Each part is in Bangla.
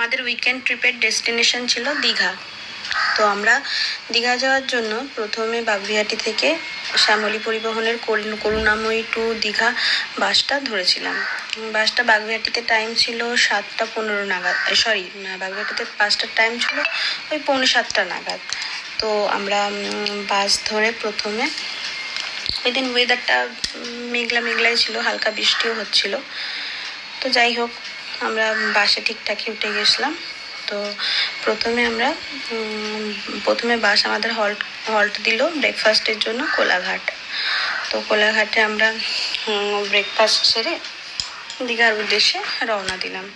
আমাদের উইকেন্ড ট্রিপের ডেস্টিনেশন ছিল দীঘা। তো আমরা দীঘা যাওয়ার জন্য প্রথমে বাগুইআটি থেকে শ্যামলী পরিবহনের করুণাময়ী টু দীঘা বাসটা ধরেছিলাম। বাসটা বাগুইআটিতে টাইম ছিল 7:15 নাগাদ, বাগুইআটিতে বাসটার টাইম ছিল ওই 6:45 নাগাদ। তো আমরা বাস ধরে প্রথমে, ওই দিন ওয়েদারটা মেঘলা মেঘলাই ছিল, হালকা বৃষ্টিও হচ্ছিল। তো যাই হোক, আমরা বাসে ঠিকঠাকই উঠে গেছিলাম। তো প্রথমে বাস আমাদের হল্ট দিল ব্রেকফাস্টের জন্য কোলাঘাট। তো কোলাঘাটে আমরা ব্রেকফাস্ট সেরে দীঘার উদ্দেশ্যে রওনা দিলাম।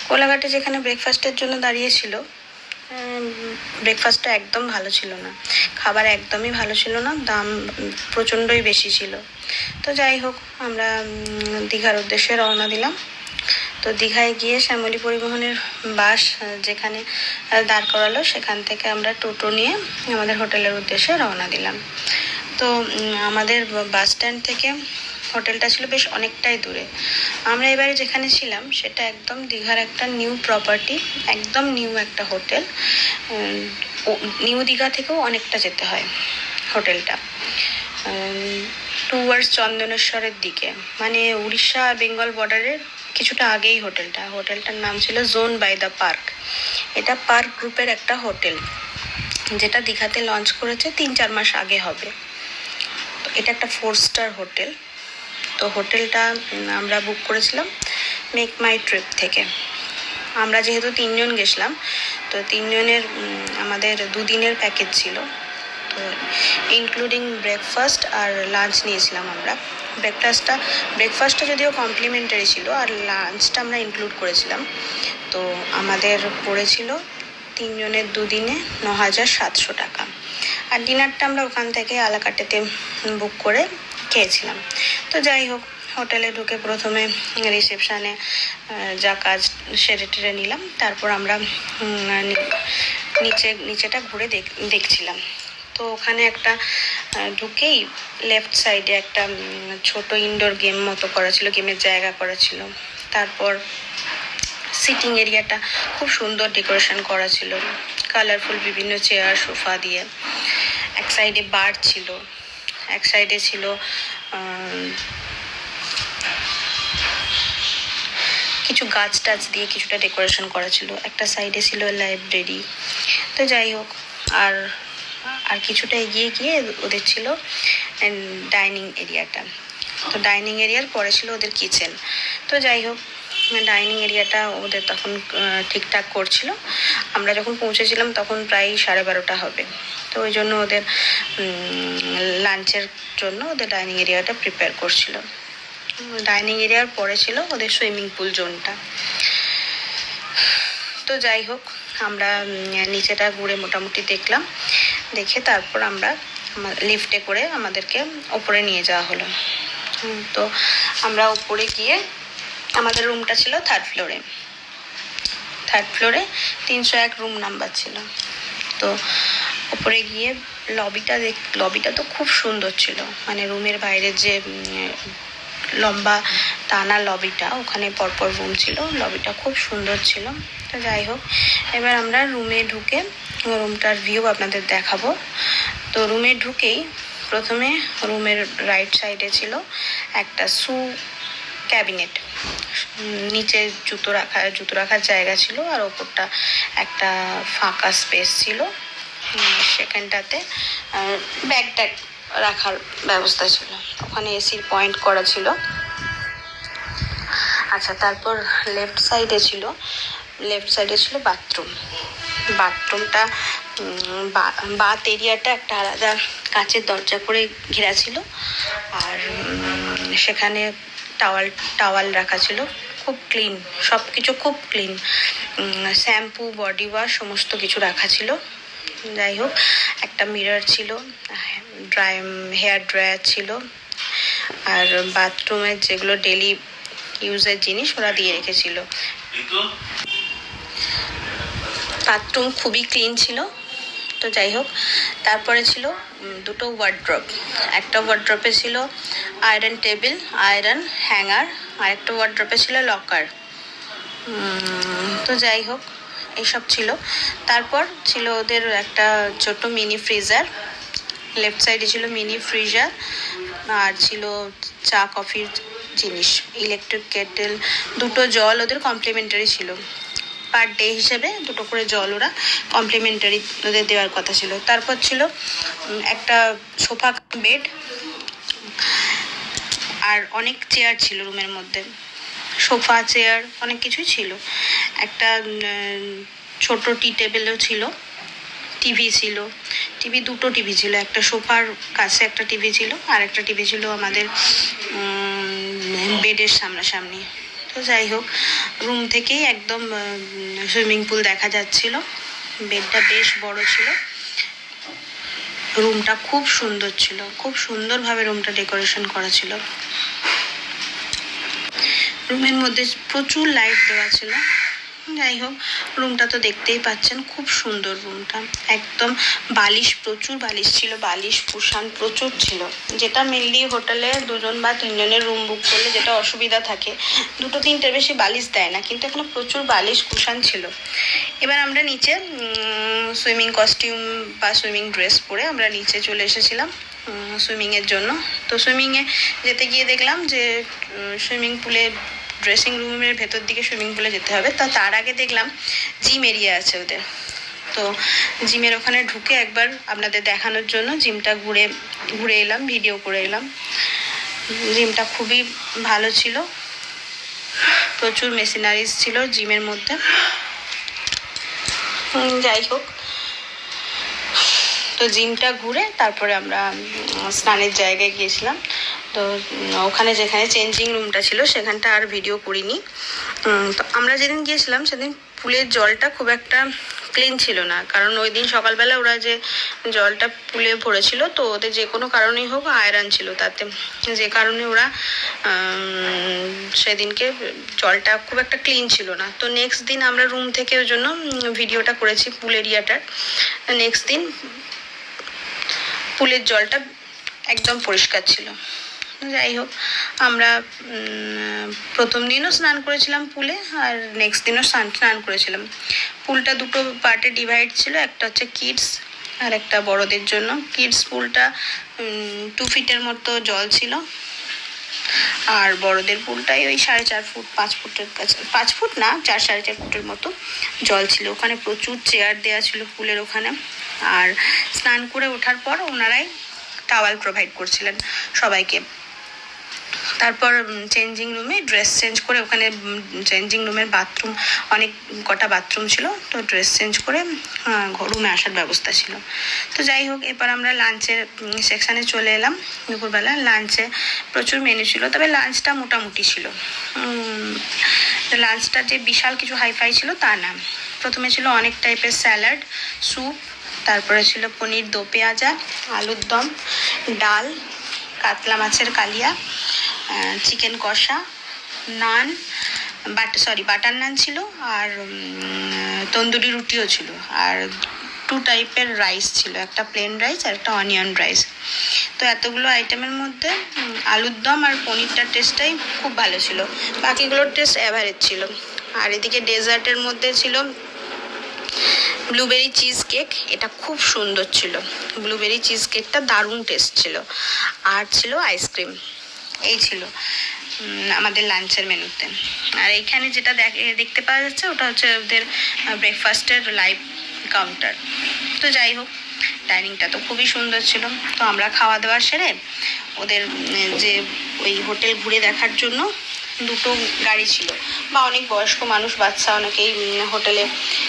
কোলাঘাটে যেখানে ব্রেকফাস্টের জন্য দাঁড়িয়েছিল, ব্রেকফাস্টটা একদম ভালো ছিল না, খাবার একদমই ভালো ছিল না, দাম প্রচণ্ডই বেশি ছিল। তো যাই হোক, আমরা দীঘার উদ্দেশ্যে রওনা দিলাম। তো দীঘায় গিয়ে শ্যামলী পরিবহনের বাস যেখানে দাঁড় করালো, সেখান থেকে আমরা টোটো নিয়ে আমাদের হোটেলের উদ্দেশ্যে রওনা দিলাম। তো আমাদের বাস স্ট্যান্ড থেকে হোটেলটা ছিল বেশ অনেকটাই দূরে। আমরা এবারে যেখানে ছিলাম সেটা একদম দীঘার একটা নিউ প্রপার্টি, একদম নিউ একটা হোটেল। নিউ দীঘা থেকেও অনেকটা যেতে হয় হোটেলটা, টুয়ার্ডস চন্দনেশ্বরের দিকে, মানে উড়িষ্যা বেঙ্গল বর্ডারের কিছুটা আগেই হোটেলটার নাম ছিল জোন বাই দ্য পার্ক। এটা পার্ক গ্রুপের একটা হোটেল, যেটা দীঘাতে লঞ্চ করেছে 3-4 মাস আগে হবে। তো এটা একটা 4 স্টার হোটেল। তো হোটেলটা আমরা বুক করেছিলাম মেক মাই ট্রিপ থেকে। আমরা যেহেতু 3 জন গেছিলাম, তো 3 জনের আমাদের 2 দিনের প্যাকেজ ছিল। তো ইনক্লুডিং ব্রেকফাস্ট আর লাঞ্চ নিয়েছিলাম আমরা। ব্রেকফাস্টটা যদিও কমপ্লিমেন্টারি ছিল, আর লাঞ্চটা আমরা ইনক্লুড করেছিলাম। তো আমাদের পড়েছিল 3 জনের 2 দিনে 9,700 টাকা। আর ডিনারটা আমরা ওখান থেকে আলাকাটেতে বুক করে খেয়েছিলাম। তো যাই হোক, হোটেলে ঢুকে প্রথমে রিসেপশানে যা কাজ সেরে টেরে নিলাম। তারপর আমরা নিচেটা ঘুরে দেখছিলাম। তো ওখানে একটা ঢুকেই লেফট সাইডে একটা ছোট ইনডোর গেম মতো করা ছিল, গেমের জায়গা করা ছিল। তারপর সিটিং এরিয়াটা খুব সুন্দর ডেকোরেশন করা ছিল, কালারফুল বিভিন্ন চেয়ার সোফা দিয়ে। এক সাইডে বার ছিল, এক সাইডে ছিল কিছু গাছ টাছ দিয়ে কিছুটা ডেকোরেশন করা ছিল, একটা সাইডে ছিল লাইব্রেরি। তো যাই হোক, আর কিছুটা এগিয়ে গিয়ে ওদের ছিল ডাইনিং এরিয়াটা। তো ডাইনিং এরিয়ার পরে ছিল ওদের কিচেন। তো যাই হোক, ডাইনিং এরিয়াটা ওদের তখন ঠিকঠাক করছিল। আমরা যখন পৌঁছেছিলাম তখন প্রায় 12:30 হবে। তো ওই জন্য ওদের লাঞ্চের জন্য ওদের ডাইনিং এরিয়াটা প্রিপেয়ার করছিল। ডাইনিং এরিয়ার পরে ছিল ওদের সুইমিং পুল জোনটা। তো যাই হোক, আমরা নিচেটা ঘুরে মোটামুটি দেখলাম। দেখে তারপর আমরা লিফটে করে আমাদেরকে ওপরে নিয়ে যাওয়া হলো। তো আমরা ওপরে গিয়ে, আমাদের রুমটা ছিল 3rd ফ্লোরে। 3rd ফ্লোরে 301 রুম নাম্বার ছিল। তো ওপরে গিয়ে লবিটা তো খুব সুন্দর ছিল, মানে রুমের বাইরে যে লম্বা টানা লবিটা, ওখানে পরপর রুম ছিল, লবিটা খুব সুন্দর ছিল। তো যাই হোক, এবার আমরা রুমে ঢুকে রুমটার ভিউ আপনাদের দেখাবো। তো রুমে ঢুকেই প্রথমে রুমের রাইট সাইডে ছিল একটা ক্যাবিনেট, নিচে জুতো রাখার জায়গা ছিল, আর ওপরটা একটা ফাঁকা স্পেস ছিল। সেখানটাতে ব্যাগ ট্যাগ রাখার ব্যবস্থা ছিল, ওখানে এসির পয়েন্ট করা ছিল। আচ্ছা, তারপর লেফট সাইডে ছিল বাথরুমটা বাথ এরিয়াটা একটা আলাদা কাঁচের দরজা করে ঘেরা ছিল। আর সেখানে টাওয়াল রাখা ছিল, খুব ক্লিন, সব কিছু খুব ক্লিন। শ্যাম্পু, বডি ওয়াশ সমস্ত কিছু রাখা ছিল। যাই হোক, একটা মিরর ছিল, হেয়ার ড্রায়ার ছিল, আর বাথরুমের যেগুলো ডেলি ইউজের জিনিস ওরা দিয়ে রেখেছিল। বাথরুম খুবই ক্লিন ছিল। তো যাই হোক, তারপরে ছিল 2টো ওয়ার্ড্রপ। একটা ওয়ার্ড্রপে ছিল আয়রন টেবিল, আয়রন হ্যাঙ্গার, আর একটা ওয়ার্ড্রপে ছিল লকার। তো যাই হোক, এসব ছিল। তারপর ছিল ওদের একটা ছোট মিনি ফ্রিজার, লেফট সাইডে ছিল মিনি ফ্রিজার, আর ছিল চা কফির জিনিস, ইলেকট্রিক কেটেল, দুটো জল ওদের কমপ্লিমেন্টারি ছিল, পার ডে হিসেবে দুটো করে জল ওরা কমপ্লিমেন্টারি ওদের দেওয়ার কথা ছিল। তারপর ছিল একটা সোফা বেড, আর অনেক চেয়ার ছিল রুমের মধ্যে, সোফা চেয়ার অনেক কিছুই ছিল। একটা ছোট টি টেবিলও ছিল, টিভি ছিল, দুটো টিভি ছিল, একটা সোফার কাছে একটা টিভি ছিল, আর একটা টিভি ছিল আমাদের বেডের সামনাসামনি। তো যাই হোক, রুম থেকেই একদম সুইমিং পুল দেখা যাচ্ছিল। বেডটা বেশ বড় ছিল, রুমটা খুব সুন্দর ছিল, খুব সুন্দরভাবে রুমটা ডেকোরেশন করা ছিল। রুমের মধ্যে প্রচুর লাইট দেওয়া ছিল। যাই হোক, রুমটা তো দেখতেই পাচ্ছেন, খুব সুন্দর রুমটা, একদম বালিশ, প্রচুর বালিশ ছিল, বালিশ কুশান প্রচুর ছিল, যেটা মেনলি হোটেলে 2 বা 3 জনের রুম বুক করলে যেটা অসুবিধা থাকে, 2-3টের বেশি বালিশ দেয় না, কিন্তু এখানে প্রচুর বালিশ কুশান ছিল। এবার আমরা নিচে সুইমিং কস্টিউম বা সুইমিং ড্রেস পরে আমরা নিচে চলে এসেছিলাম সুইমিংয়ের জন্য। তো সুইমিংয়ে যেতে গিয়ে দেখলাম যে সুইমিং পুলে ড্রেসিং রুমের ভেতর দিকে সুইমিং পুলে যেতে হবে, তার আগে দেখলাম জিম এরিয়া আছে ওদের। তো জিমের ওখানে ঢুকে একবার আপনাদের দেখানোর জন্য জিমটা ঘুরে এলাম, ভিডিও করে এলাম। জিমটা খুবই ভালো ছিল, প্রচুর মেশিনারিজ ছিল জিমের মধ্যে। যাই হোক, তো জিমটা ঘুরে তারপরে আমরা স্নানের জায়গায় গিয়েছিলাম। তো ওখানে যেখানে চেঞ্জিং রুমটা ছিল সেখানটা আর ভিডিও করিনি। তো আমরা যেদিন গিয়েছিলাম সেদিন পুলের জলটা খুব একটা ক্লিন ছিল না, কারণ ওই দিন সকালবেলা ওরা যে জলটা পুলে ভরেছিল, তো ওদের যে কোনো কারণেই হোক আয়রন ছিল তাতে, যে কারণে ওরা সেদিনকে জলটা খুব একটা ক্লিন ছিল না। তো নেক্সট দিন আমরা রুম থেকে ওই জন্য ভিডিওটা করেছি পুল এরিয়াটার। নেক্সট দিন পুলের জলটা একদম পরিষ্কার ছিল। যাই হোক, আমরা প্রথম দিনও স্নান করেছিলাম পুলে, আর নেক্সট দিনও স্নান করেছিলাম। পুলটা দুটো পার্টে ডিভাইড ছিল, একটা হচ্ছে কিডস আর একটা বড়দের জন্য। কিডস পুলটা 2 ফিটের মতো জল ছিল, আর বড়দের পুলটাই ওই 4.5 ফুট 5 ফুটের কাছে, 5 ফুট না, 4-4.5 ফুটের মতো জল ছিল। ওখানে প্রচুর চেয়ার দেওয়া ছিল পুলের ওখানে। আর স্নান করে ওঠার পর ওনারাই টাওয়াল প্রোভাইড করছিলেন সবাইকে। তারপর চেঞ্জিং রুমে ড্রেস চেঞ্জ করে, ওখানে চেঞ্জিং রুমের বাথরুম অনেক কটা বাথরুম ছিল, তো ড্রেস চেঞ্জ করে রুমে আসার ব্যবস্থা ছিল। তো যাই হোক, এবার আমরা লাঞ্চের সেকশানে চলে এলাম। দুপুরবেলা লাঞ্চে প্রচুর মেনু ছিল, তবে লাঞ্চটা মোটামুটি ছিল। লাঞ্চটা যে বিশাল কিছু হাইফাই ছিল তা না। প্রথমে ছিল অনেক টাইপের স্যালাড, স্যুপ, তারপরে ছিল পনির দো পেঁয়াজা, আলুর দম, ডাল, কাতলা মাছের কালিয়া, চিকেন কষা, নান, বাটার নান ছিল, আর তন্দুরি রুটিও ছিল, আর 2 টাইপের রাইস ছিল, একটা প্লেন রাইস আর একটা অনিয়ন রাইস। তো এতগুলো আইটেমের মধ্যে আলুর দম আর পনিরটার টেস্টটাই খুব ভালো ছিল, বাকিগুলোর টেস্ট অ্যাভারেজ ছিল। আর এদিকে ডেজার্টের মধ্যে ছিল ব্লুবেরি চিজ কেক, এটা খুব সুন্দর ছিল, ব্লুবেরি চিজ কেকটা দারুণ টেস্ট ছিল। আর ছিল আইসক্রিম। এই ছিল আমাদের লাঞ্চের মেনুতে। আর এইখানে যেটা দেখতে পাওয়া যাচ্ছে ওটা হচ্ছে ওদের ব্রেকফাস্টের লাইভ কাউন্টার। তো যাই হোক, ডাইনিংটা তো খুবই সুন্দর ছিল। তো আমরা খাওয়া দাওয়া সেরে ওদের যে ওই হোটেল ঘুরে দেখার জন্য 2টো গাড়ি ছিল, বা অনেক বয়স্ক মানুষ, বাচ্চা অনেকেই হোটেলে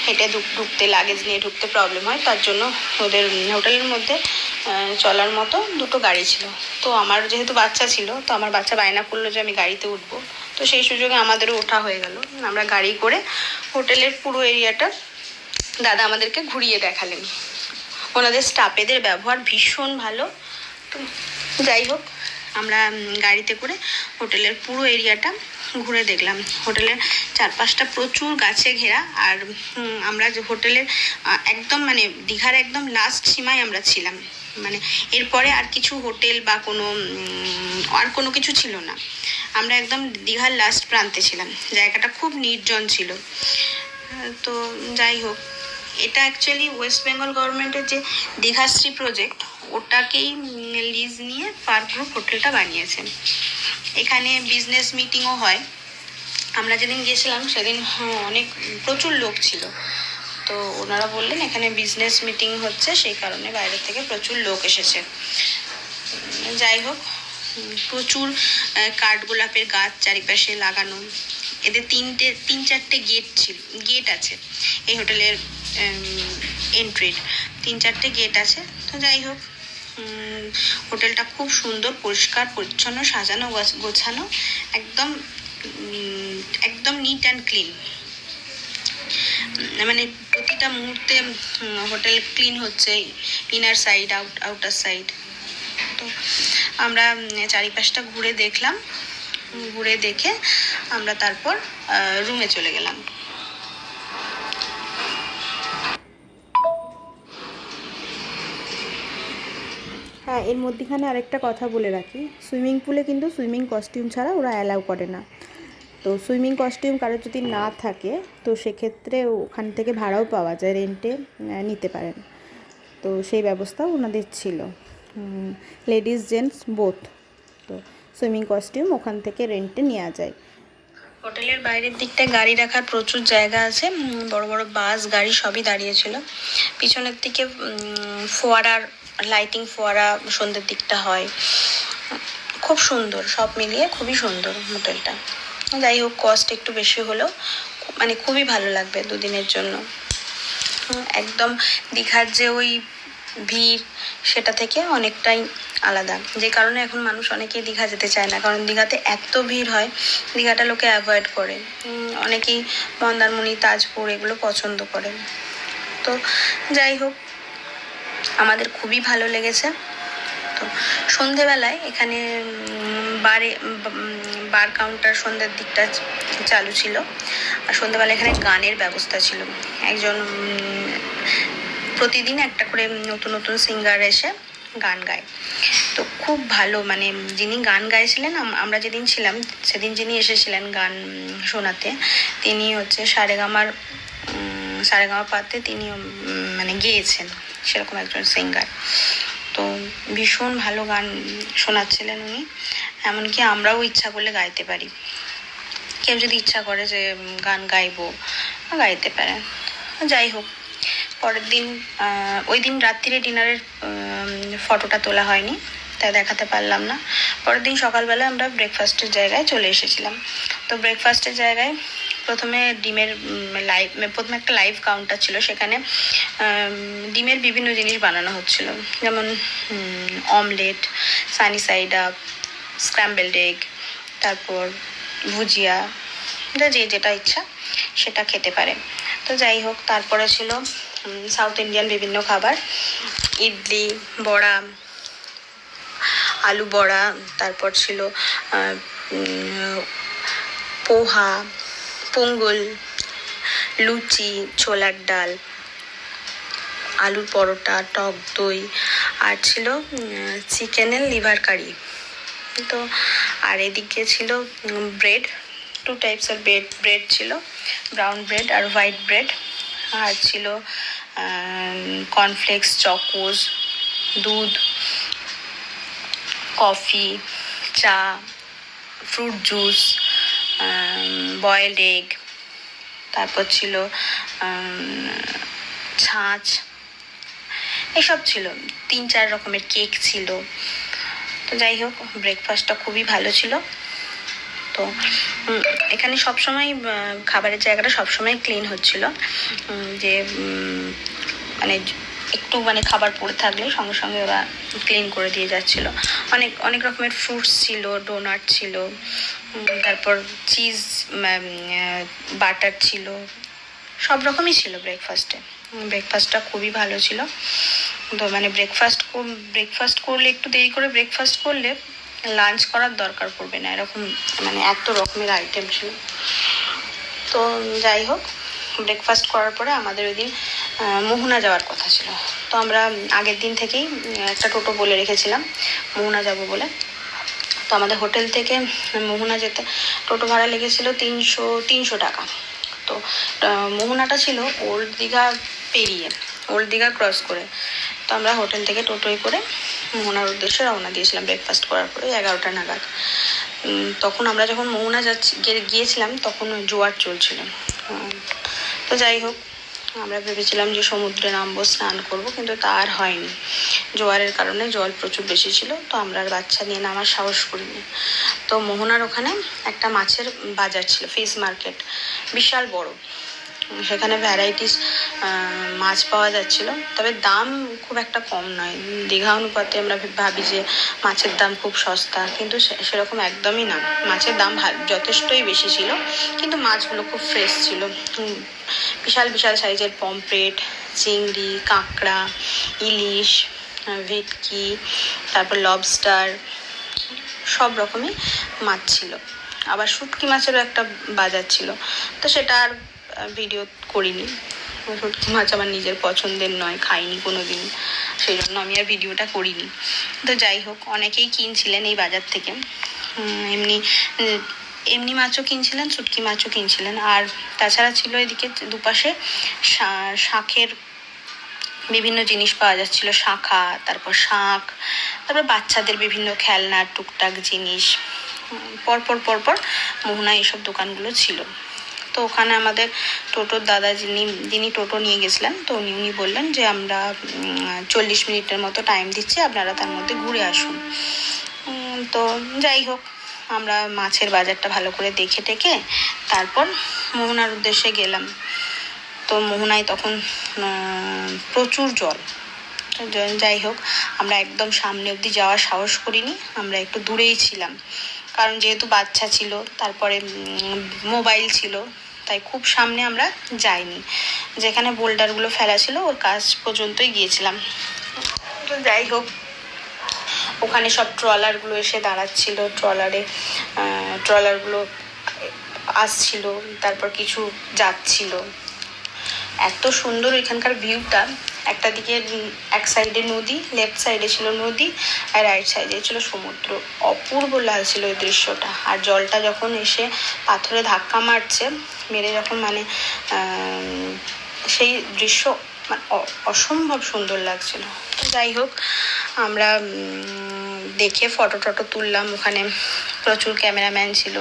হেঁটে ঢুকতে, লাগেজ নিয়ে ঢুকতে প্রবলেম হয়, তার জন্য ওদের হোটেলের মধ্যে চলার মতো 2টো গাড়ি ছিল। তো আমার যেহেতু বাচ্চা ছিল, তো আমার বাচ্চা বায়না করলো যে আমি গাড়িতে উঠবো, তো সেই সুযোগে আমাদেরও ওঠা হয়ে গেল। আমরা গাড়ি করে হোটেলের পুরো এরিয়াটা দাদা আমাদেরকে ঘুরিয়ে দেখালেন। ওনাদের স্টাফেদের ব্যবহার ভীষণ ভালো। তো যাই হোক, আমরা গাড়িতে করে হোটেলের পুরো এরিয়াটা ঘুরে দেখলাম। হোটেলের চারপাশটা প্রচুর গাছে ঘেরা, আর আমরা যে হোটেলের একদম মানে দীঘার একদম লাস্ট সীমায় আমরা ছিলাম, মানে এরপরে আর কিছু হোটেল বা কোনো কিছু ছিল না। আমরা একদম দীঘার লাস্ট প্রান্তে ছিলাম, জায়গাটা খুব নির্জন ছিল। তো যাই হোক, এটা অ্যাকচুয়ালি ওয়েস্ট বেঙ্গল গভর্নমেন্টের যে দীঘাশ্রী প্রজেক্ট, ওটাকেই লিজ নিয়ে পার্ক গ্রুপ হোটেলটা বানিয়েছে। এখানে বিজনেস মিটিংও হয়। আমরা যেদিন গেছিলাম সেদিন অনেক প্রচুর লোক ছিল। তো ওনারা বললেন এখানে বিজনেস মিটিং হচ্ছে, সেই কারণে বাইরে থেকে প্রচুর লোক এসেছে। যাই হোক, প্রচুর কাঠগোলাপের গাছ চারিপাশে লাগানো। এদের তিন চারটে গেট আছে এই হোটেলের এন্ট্রির, 3-4টে গেট আছে। তো যাই হোক, হোটেলটা খুব সুন্দর, পরিষ্কার পরিচ্ছন্ন, সাজানো গোছানো, একদম একদম নিট অ্যান্ড ক্লিন। মানে প্রতিটা মুহূর্তে হোটেল ক্লিন হচ্ছে, ইনার সাইড আউটার সাইড। তো আমরা চারিপাশটা ঘুরে দেখলাম, ঘুরে দেখে আমরা তারপর রুমে চলে গেলাম। হ্যাঁ, এর মধ্যেখানে আরেকটা কথা বলে রাখি, সুইমিং পুলে কিন্তু সুইমিং কস্টিউম ছাড়া ওরা অ্যালাউ করে না। তো সুইমিং কস্টিউম কারোর যদি না থাকে তো সেক্ষেত্রে ওখান থেকে ভাড়াও পাওয়া যায়, রেন্টে নিতে পারেন। তো সেই ব্যবস্থাও ওনাদের ছিল, লেডিস জেন্টস বোথ। তো সুইমিং কস্টিউম ওখান থেকে রেন্টে নেওয়া যায়। হোটেলের বাইরের দিকটায় গাড়ি রাখার প্রচুর জায়গা আছে, বড় বড় বাস গাড়ি সবই দাঁড়িয়েছিল। পিছনের দিকে ফোয়ারার লাইটিং ফোয়ারা সন্ধ্যের দিকটা হয়, খুব সুন্দর, সব মিলিয়ে খুবই সুন্দর হোটেলটা। যাই হোক, কস্ট একটু বেশি হলেও মানে খুবই ভালো লাগবে দুদিনের জন্য। একদম দীঘার যে ওই ভিড়, সেটা থেকে অনেকটাই আলাদা, যে কারণে এখন মানুষ অনেকেই দীঘা যেতে চায় না, কারণ দীঘাতে এত ভিড় হয়, দীঘাটা লোকে অ্যাভয়েড করে। অনেকেই মন্দারমণি, তাজপুর এগুলো পছন্দ করে। তো যাই হোক, আমাদের খুবই ভালো লেগেছে। তো সন্ধেবেলায় এখানে বার কাউন্টার সন্ধ্যের দিকটা চালু ছিল, আর সন্ধেবেলা এখানে গানের ব্যবস্থা ছিল। একজন প্রতিদিন একটা করে নতুন নতুন সিঙ্গার এসে গান গায়। তো খুব ভালো, মানে যিনি গান গাইছিলেন, আমরা যেদিন ছিলাম সেদিন যিনি এসেছিলেন গান শোনাতে, তিনি হচ্ছে সারেগামা পাতে তিনি মানে গেয়েছেন, সেরকম একজন সিঙ্গার। তো ভীষণ ভালো গান শোনাচ্ছিলেন উনি, এমনকি আমরাও ইচ্ছা করলে গাইতে পারি। কেউ যদি ইচ্ছা করে যে গান গাইবো, গাইতে পারেন। যাই হোক, পরের দিন ওই দিন রাত্রিরে ডিনারের ফটোটা তোলা হয়নি, তাই দেখাতে পারলাম না। পরের দিন সকালবেলা আমরা ব্রেকফাস্টের জায়গায় চলে এসেছিলাম। তো ব্রেকফাস্টের জায়গায় প্রথমে প্রথমে একটা লাইভ কাউন্টার ছিল, সেখানে ডিমের বিভিন্ন জিনিস বানানো হচ্ছিল, যেমন omelette, Sunny side up, scrambled egg, তারপর ভুজিয়া, যে যেটা ইচ্ছা সেটা খেতে পারে। তো যাই হোক, তারপরে ছিল সাউথ ইন্ডিয়ান বিভিন্ন খাবার, ইডলি, বড়া, আলু বড়া, তারপর ছিল পোহা, পোঙ্গল, লুচি, ছোলার ডাল, আলুর পরোটা, টক দই, আর ছিল চিকেনের লিভার কারি। তো আর এদিকে ছিল ব্রেড, 2 টাইপসের ব্রেড ছিল, ব্রাউন ব্রেড আর হোয়াইট ব্রেড, আর ছিল কর্নফ্লেক্স, চকোস, দুধ, কফি, চা, ফ্রুট জুস, বয়েলড এগ, তারপর ছিল ছাঁচ, এসব ছিল। 3-4 রকমের কেক ছিল। তো যাই হোক, ব্রেকফাস্টটা খুবই ভালো ছিল। তো এখানে সবসময় খাবারের জায়গাটা সবসময় ক্লিন হচ্ছিল, যে মানে একটু মানে খাবার পড়ে থাকলে সঙ্গে সঙ্গে ওরা ক্লিন করে দিয়ে যাচ্ছিল। অনেক রকমের ফ্রুটস ছিল, ডোনাট ছিল, তারপর চিজ, বাটার ছিল, সব রকমই ছিল ব্রেকফাস্টটা খুবই ভালো ছিল। তো মানে ব্রেকফাস্ট করলে, একটু দেরি করে ব্রেকফাস্ট করলে লাঞ্চ করার দরকার পড়বে না, এরকম মানে এত রকমের আইটেম ছিল। তো যাই হোক, ব্রেকফাস্ট করার পরে আমাদের ওই দিন মোহনা যাওয়ার কথা ছিল। তো আমরা আগের দিন থেকেই একটা টোটো বলে রেখেছিলাম মোহনা যাব বলে। তো আমাদের হোটেল থেকে মোহনা যেতে টোটো ভাড়া লেগেছিল 300 টাকা। তো মোহনাটা ছিল ওল্ড দীঘা পেরিয়ে, ওল্ড দীঘা ক্রস করে। তো আমরা হোটেল থেকে টোটোয় করে মোহনার উদ্দেশ্যে রওনা দিয়েছিলাম ব্রেকফাস্ট করার পরে 11টা নাগাদ। তখন আমরা যখন মোহনা গিয়েছিলাম তখন জোয়ার চলছিল। তো যাই হোক, আমরা ভেবেছিলাম যে সমুদ্রে নামবো, স্নান করব, কিন্তু তা আর হয়নি। জোয়ারের কারণে জল প্রচুর বেশি ছিল, তো আমরা আর বাচ্চা নিয়ে নামার সাহস করিনি। তো মোহনার ওখানে একটা মাছের বাজার ছিল, ফিশ মার্কেট, বিশাল বড়। সেখানে ভ্যারাইটিস মাছ পাওয়া যাচ্ছিল, তবে দাম খুব একটা কম নয়। দীঘা অনুপাতে আমরা ভাবি যে মাছের দাম খুব সস্তা, কিন্তু সেরকম একদমই না। মাছের দাম যথেষ্টই বেশি ছিল, কিন্তু মাছগুলো খুব ফ্রেশ ছিল। বিশাল বিশাল সাইজের পমফ্রেট, চিংড়ি, কাঁকড়া, ইলিশ, ভেটকি, তারপর লবস্টার, সব রকমই মাছ ছিল। আবার শুটকি মাছেরও একটা বাজার ছিল, তো সেটা আর ভিডিও করিনি। শুটকি মাছ আমার নিজের পছন্দের নয়, খাইনি কোনো দিন, সেই জন্য আমি আর ভিডিওটা করিনি। তো যাই হোক, অনেকেই কিনছিলেন এই বাজার থেকে। এমনি এমনি মাছও কিনছিলেন, শুটকি মাছও কিনছিলেন। আর তাছাড়া ছিল এদিকে দুপাশে শাঁখের বিভিন্ন জিনিস পাওয়া যাচ্ছিল, শাঁখা, তারপর শাঁখ, তারপর বাচ্চাদের বিভিন্ন খেলনার টুকটাক জিনিস। পরপর পরপর মোহনায় এসব দোকানগুলো ছিল। তো ওখানে আমাদের টোটোর দাদা যিনি টোটো নিয়ে গেছিলেন, তো উনি বললেন যে আমরা 40 মিনিটের মতো টাইম দিচ্ছি, আপনারা তার মধ্যে ঘুরে আসুন। তো যাই হোক, আমরা মাছের বাজারটা ভালো করে দেখে টেকে তারপর মোহনার উদ্দেশ্যে গেলাম। তো মোহনায় তখন প্রচুর জল। যাই হোক, আমরা একদম সামনে অবধি যাওয়ার সাহস করিনি, আমরা একটু দূরেই ছিলাম, কারণ যেহেতু বাচ্চা ছিল, তারপরে মোবাইল ছিল, তাই খুব সামনে আমরা যাইনি। যেখানে বোল্ডারগুলো ফেলা ছিল ওর কাছ পর্যন্তই গিয়েছিলাম। তো যাই হোক, ওখানে সব ট্রলারগুলো এসে দাঁড়াচ্ছিল, ট্রলারগুলো আসছিল, তারপর কিছু যাচ্ছিল। এত সুন্দর এখানকার ভিউটা, একটা দিকে এক সাইডে নদী, লেফট সাইডে ছিল নদী, আর রাইট সাইডে ছিল সমুদ্র। অপূর্ব লাগছিল ওই দৃশ্যটা। আর জলটা যখন এসে পাথরে ধাক্কা মারছে, মেরে যখন মানে সেই দৃশ্য মানে অসম্ভব সুন্দর লাগছিল। তো যাই হোক, আমরা দেখে ফটো টটো তুললাম। ওখানে প্রচুর ক্যামেরাম্যান ছিল,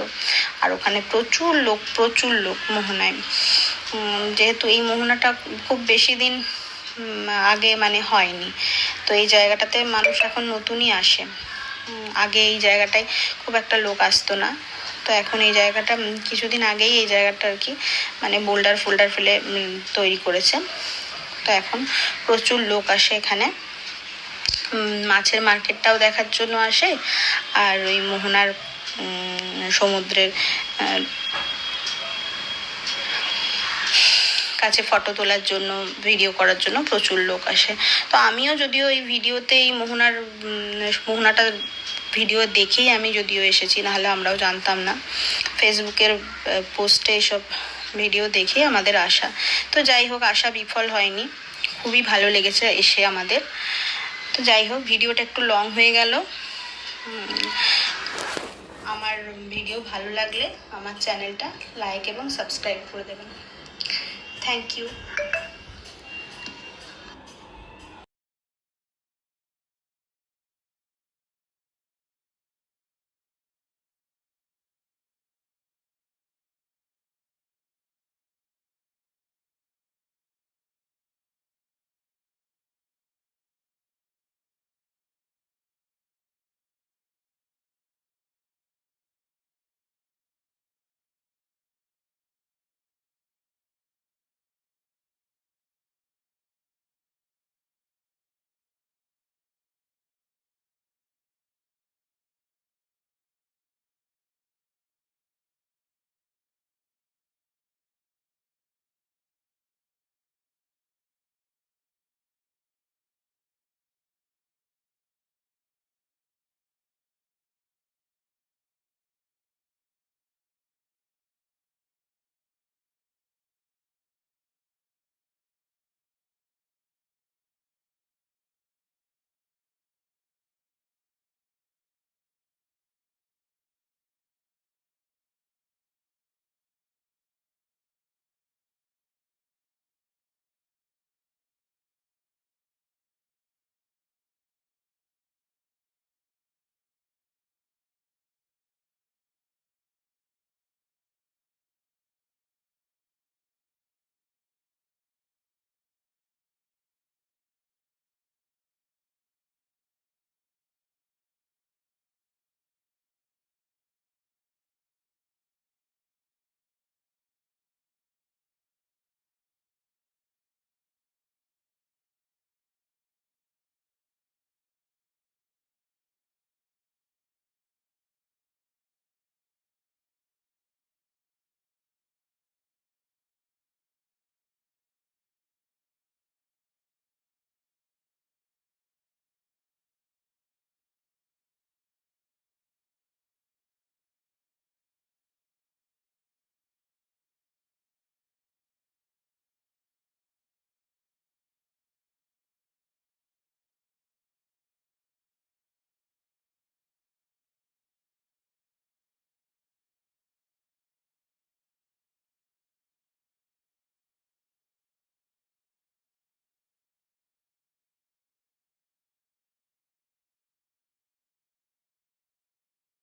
আর ওখানে প্রচুর লোক মোহনায়। যেহেতু এই মোহনাটা খুব বেশি দিন আগে মানে হয়নি, তো এই জায়গাটাতে মানুষ এখন নতুনই আসে। আগে এই জায়গাটায় খুব একটা লোক আসতো না, তো এখন এই জায়গাটা কিছুদিন আগেই এই জায়গাটা আর কি মানে বোল্ডার ফোল্ডার ফেলে তৈরি করেছে। তো এখন প্রচুর লোক আসে এখানে, মাছের মার্কেটটাও দেখার জন্য আসে, আর ওই মোহনার সমুদ্রের কাছে ফটো তোলার জন্য, ভিডিও করার জন্য প্রচুর লোক আসে। তো আমিও যদিও এই ভিডিওতে এই মোহনাটা ভিডিও দেখেই আমি যদিও এসেছি, নাহলে আমরাও জানতাম না। ফেসবুকের পোস্টে এসব ভিডিও দেখেই আমাদের আসা। তো যাই হোক, আশা বিফল হয়নি, খুবই ভালো লেগেছে এসে আমাদের। তো যাই হোক, ভিডিওটা একটু লং হয়ে গেল। আমার ভিডিও ভালো লাগলে আমার চ্যানেলটা লাইক এবং সাবস্ক্রাইব করে দেবেন। Thank you.